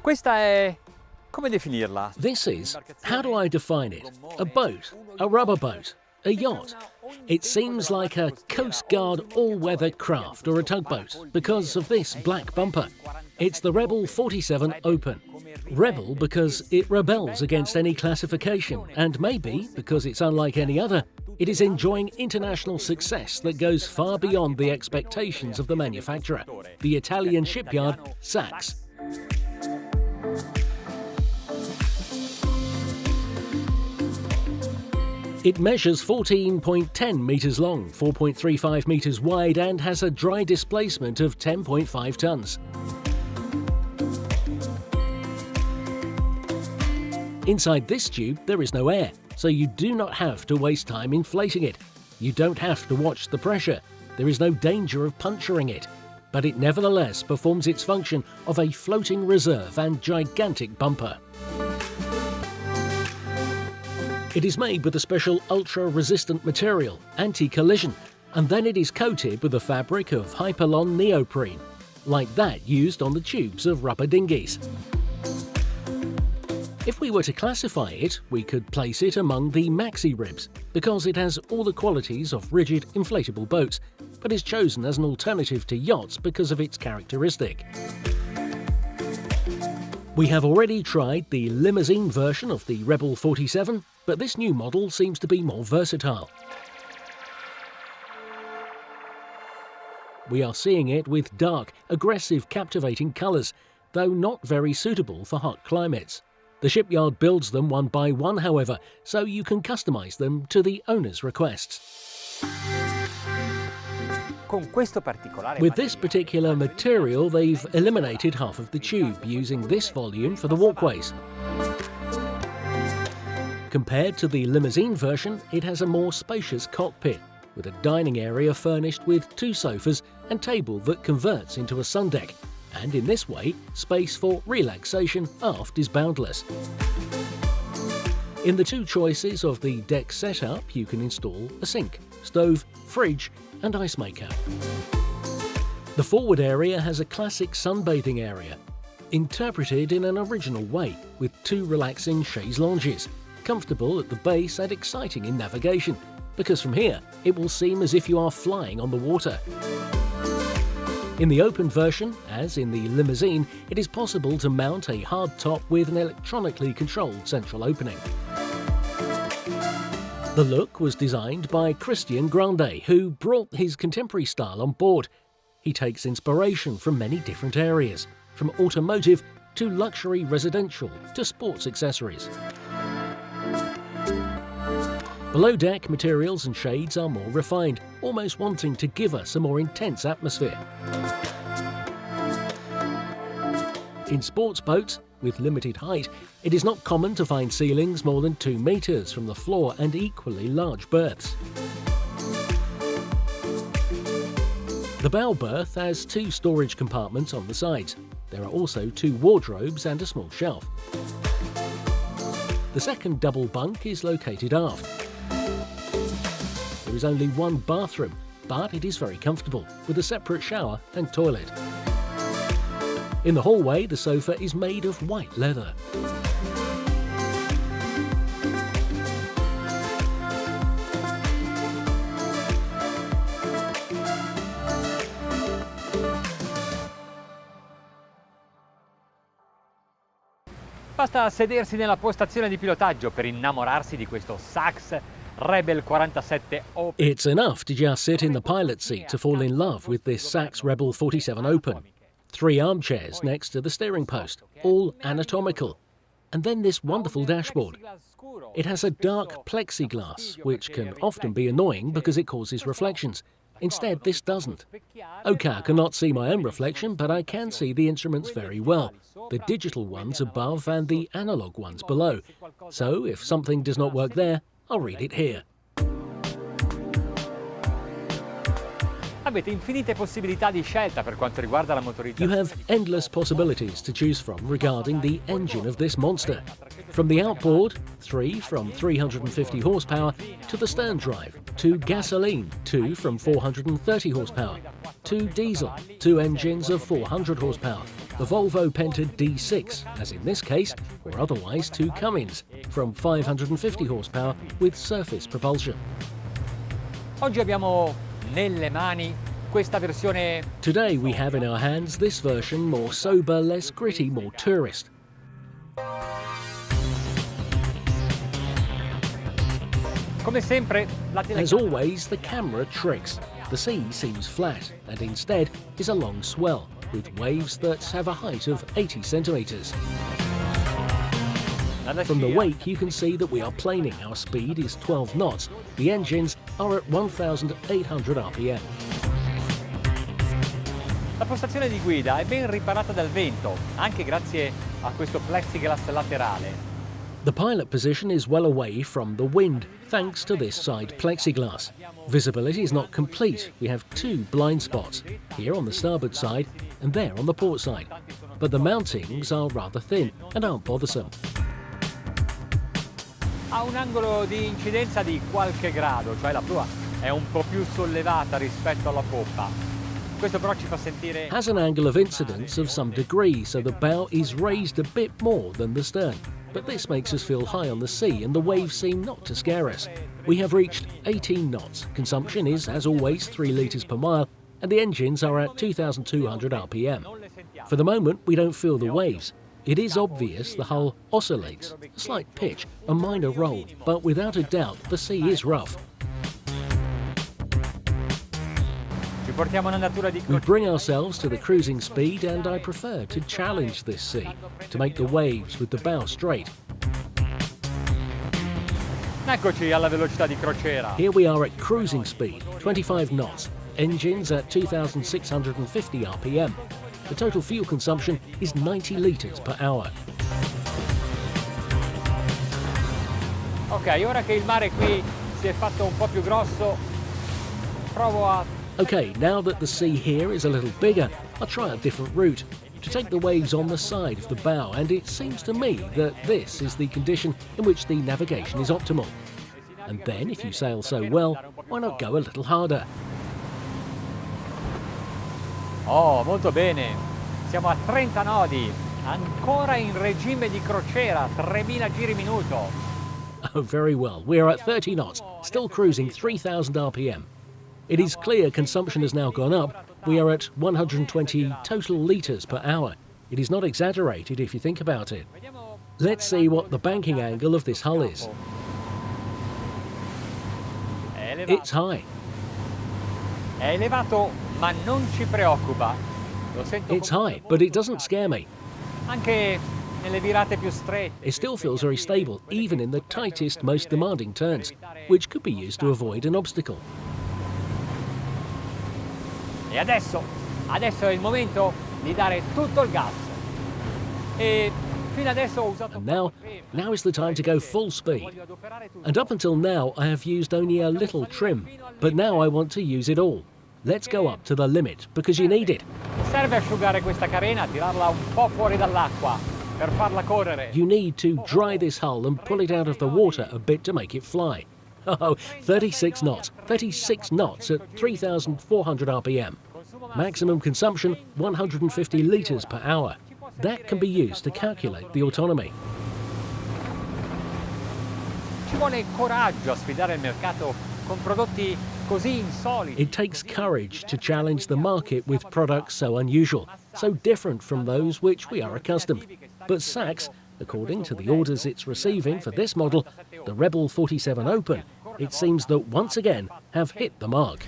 Questa è... come definirla? This is, how do I define it? A boat, a rubber boat, a yacht. It seems like a Coast Guard all-weather craft or a tugboat because of this black bumper. It's the Rebel 47 Open. Rebel because it rebels against any classification, and maybe because it's unlike any other, it is enjoying international success that goes far beyond the expectations of the manufacturer, the Italian shipyard Sacs. It measures 14.10 metres long, 4.35 metres wide, and has a dry displacement of 10.5 tonnes. Inside this tube there is no air, so you do not have to waste time inflating it. You don't have to watch the pressure. There is no danger of puncturing it. But it nevertheless performs its function of a floating reserve and gigantic bumper. It is made with a special ultra-resistant material, anti-collision, and then it is coated with a fabric of Hypalon neoprene, like that used on the tubes of rubber dinghies. If we were to classify it, we could place it among the maxi ribs, because it has all the qualities of rigid inflatable boats, but is chosen as an alternative to yachts because of its characteristic. We have already tried the limousine version of the Rebel 47, but this new model seems to be more versatile. We are seeing it with dark, aggressive, captivating colours, though not very suitable for hot climates. The shipyard builds them one by one, however, so you can customise them to the owner's requests. With this particular material, they've eliminated half of the tube, using this volume for the walkways. Compared to the limousine version, it has a more spacious cockpit, with a dining area furnished with 2 sofas and table that converts into a sun deck. And in this way, space for relaxation aft is boundless. In the 2 choices of the deck setup, you can install a sink, stove, fridge and ice maker. The forward area has a classic sunbathing area, interpreted in an original way, with 2 relaxing chaise lounges, comfortable at the base and exciting in navigation, because from here it will seem as if you are flying on the water. In the open version, as in the limousine, it is possible to mount a hard top with an electronically controlled central opening. The look was designed by Christian Grande, who brought his contemporary style on board. He takes inspiration from many different areas, from automotive to luxury residential to sports accessories. Below deck, materials and shades are more refined, almost wanting to give us a more intense atmosphere. In sports boats, with limited height, it is not common to find ceilings more than 2 metres from the floor and equally large berths. The bow berth has 2 storage compartments on the sides. There are also 2 wardrobes and a small shelf. The second double bunk is located aft. There is only 1 bathroom, but it is very comfortable, with a separate shower and toilet. In the hallway, the sofa is made of white leather. Basta sedersi nella postazione di pilotaggio per innamorarsi di questo Sacs Rebel 47 Open. It's enough to just sit in the pilot seat to fall in love with this Sacs Rebel 47 Open. 3 armchairs next to the steering post, all anatomical. And then this wonderful dashboard. It has a dark plexiglass, which can often be annoying because it causes reflections. Instead, this doesn't. OK, I cannot see my own reflection, but I can see the instruments very well, the digital ones above and the analog ones below. So if something does not work there, I'll read it here. Avete infinite possibilità di scelta per quanto riguarda la motorizzazione. You have endless possibilities to choose from regarding the engine of this monster. From the outboard, 3 from 350 horsepower, to the stern drive, to gasoline, 2 from 430 horsepower, to diesel, 2 engines of 400 horsepower, the Volvo Penta D6, as in this case, or otherwise two Cummins, from 550 horsepower with surface propulsion. Oggi abbiamo nelle mani questa versione. Today we have in our hands this version, more sober, less gritty, more tourist. Come sempre, la As always, the camera tricks. The sea seems flat and instead is a long swell with waves that have a height of 80 centimetres. From the wake you can see that we are planing. Our speed is 12 knots. The engines are at 1,800 rpm. La postazione di guida è ben riparata dal vento, anche grazie a questo plexiglass laterale. The pilot position is well away from the wind, thanks to this side plexiglass. Visibility is not complete. We have two blind spots, here on the starboard side and there on the port side. But the mountings are rather thin and aren't bothersome. Ha un angolo di incidenza di qualche grado, cioè la prua è un po' più sollevata rispetto alla poppa. Questo però ci fa sentire... Has an angle of incidence of some degree, so the bow is raised a bit more than the stern. But this makes us feel high on the sea and the waves seem not to scare us. We have reached 18 knots. Consumption is, as always, 3 litres per mile and the engines are at 2,200 rpm. For the moment, we don't feel the waves. It is obvious the hull oscillates, a slight pitch, a minor roll, but without a doubt the sea is rough. We bring ourselves to the cruising speed and I prefer to challenge this sea, to make the waves with the bow straight. Eccoci alla velocità di crociera. Here we are at cruising speed, 25 knots, engines at 2,650 rpm. The total fuel consumption is 90 litres per hour. Ok, ora che il mare qui si è fatto un po' più grosso, provo a... Okay, now that the sea here is a little bigger, I'll try a different route, to take the waves on the side of the bow, and it seems to me that this is the condition in which the navigation is optimal. And then, if you sail so well, why not go a little harder? Oh, molto bene. Siamo a 30 nodi, ancora in regime di crociera, 3000 giri minuto. Oh, very well. We're at 30 knots, still cruising 3,000 rpm. It is clear consumption has now gone up. We are at 120 total litres per hour. It is not exaggerated if you think about it. Let's see what the banking angle of this hull is. It's high. È elevato, ma non ci preoccupa. It's high, but it doesn't scare me. Anche nelle virate più strette. It still feels very stable, even in the tightest, most demanding turns, which could be used to avoid an obstacle. E adesso è il momento di dare tutto il gas. E fino adesso ho usato... And now is the time to go full speed. And up until now I have used only a little trim, but now I want to use it all. Let's go up to the limit, because you need it. Serve asciugare questa carena, tirarla un po' fuori dall'acqua per farla correre. You need to dry this hull and pull it out of the water a bit to make it fly. Oh, 36 knots. 36 knots at 3,400 rpm. Maximum consumption 150 litres per hour. That can be used to calculate the autonomy. Ci vuole coraggio a sfidare il mercato con prodotti così insoliti. It takes courage to challenge the market with products so unusual, so different from those which we are accustomed. But Sacs, according to the orders it's receiving for this model, the Rebel 47 Open, it seems that once again have hit the mark.